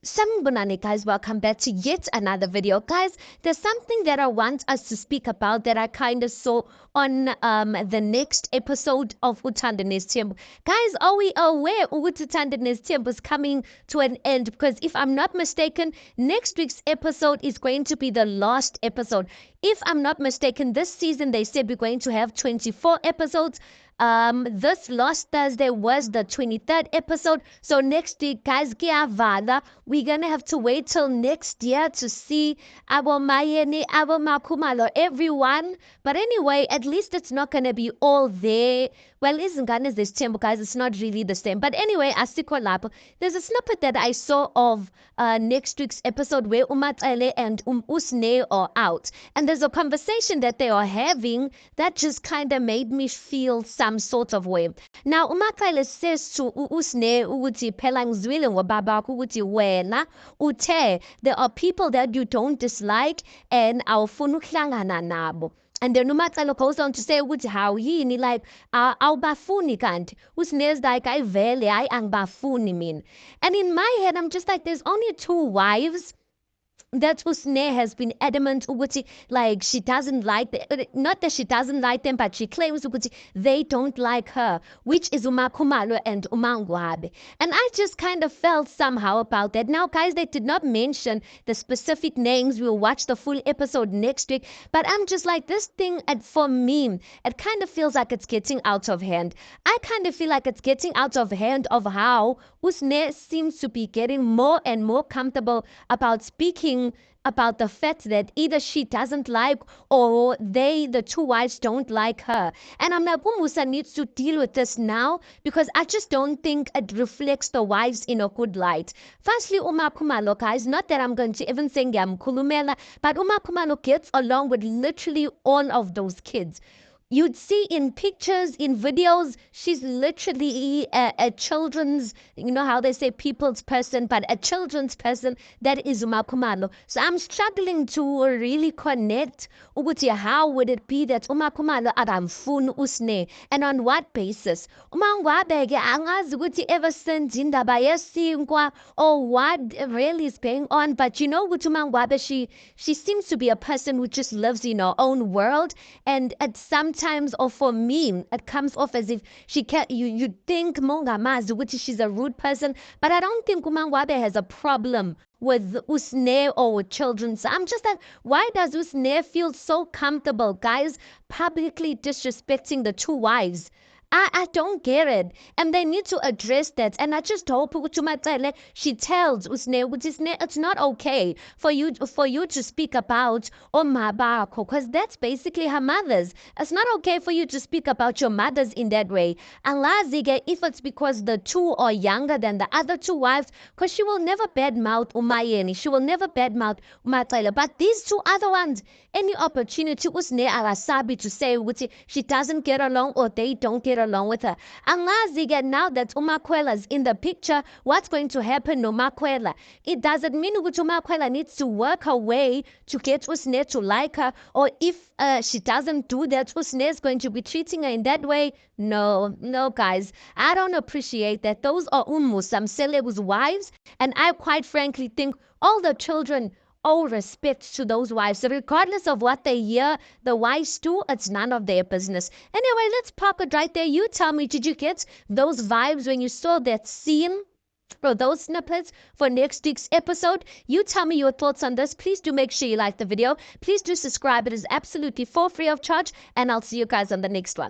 Sanibonani guys, welcome back to yet another video. Guys, there's something that I want us to speak about that I kind of saw on the next episode of Uthando Nesithembu. Guys, are we aware Uthando Nesithembu is coming to an end? Because if I'm not mistaken, next week's episode is going to be the last episode. If I'm not mistaken, this season they said we're going to have 24 episodes. This last Thursday was the 23rd episode. So next week, guys, we're gonna have to wait till next year to see our Mayeni, our Makumalo, everyone. But anyway, at least it's not gonna be all there. Well, Izingane this temple, guys, it's not really the same. But anyway, Asiko Lapo, there's a snippet that I saw of next week's episode where Umatsele and Usne are out. And there's a conversation that they are having that just kind of made me feel some sort of way. Now, Umatsele says to Usne ukuthi phela ngizwile ngobaba ukuthi wena uthe there are people that you don't dislike and awufuna ukuhlangana nabo. And then Umatsele goes on to say ukuthi how yini like awubafuni kanti Usne's like I angibafuni mina. And in my head I'm just like there's only two wives that Usne has been adamant ukuthi like she doesn't like not that she doesn't like them, but she claims ukuthi they don't like her, which is uMakhumalo and uMangwabe. And I just kind of felt somehow about that. Now guys, they did not mention the specific names. We'll watch the full episode next week, but I'm just like this thing, and for me it kind of feels like it's getting out of hand. I kind of feel like it's getting out of hand of how Usne seems to be getting more and more comfortable about speaking about the fact that either she doesn't like or the two wives don't like her. And I'm like, Umusa needs to deal with this now because I just don't think it reflects the wives in a good light. Firstly, Umakhumalo, guys, not that I'm going to even say Kulumela, but Umakhumalo gets along with literally all of those kids. You'd see in pictures, in videos, she's literally a children's, you know how they say people's person, but a children's person that is Umakhumalo. So I'm struggling to really connect ukuthi how would it be that Umakhumalo akamfuni Usne, and on what basis? Umangwabe-ke angazi ukuthi ever since indaba yesinkwa or what really is going on, but you know ukuthi Umangwabe, she seems to be a person who just lives in her own world, and at some times, or for me, it comes off as if she can't. You think Mongamazi, which she's a rude person, but I don't think Umangwabe has a problem with Usne or with children. So I'm just like, why does Usne feel so comfortable, guys, publicly disrespecting the two wives? I don't get it. And they need to address that. And I just hope she tells Usne, it's not okay for you to speak about Omabako, because that's basically her mother's. It's not okay for you to speak about your mothers in that way. Unless if it's because the two are younger than the other two wives, because she will never badmouth Umayeni. She will never badmouth Umatsele. But these two other ones, any opportunity Usne Arasabi to say she doesn't get along or they don't get along with her. Unless now that Umakwela's in the picture, what's going to happen to Umakwela? It doesn't mean that Umakwela needs to work her way to get Usne to like her, or if she doesn't do that, Usne is going to be treating her in that way. No, guys, I don't appreciate that. Those are Umusam Selebu's wives, and I quite frankly think all the children owe respect to those wives. So regardless of what they hear, the wives do, it's none of their business. Anyway, let's park it right there. You tell me, did you get those vibes when you saw that scene? Or those snippets for next week's episode? You tell me your thoughts on this. Please do make sure you like the video. Please do subscribe. It is absolutely for free of charge. And I'll see you guys on the next one.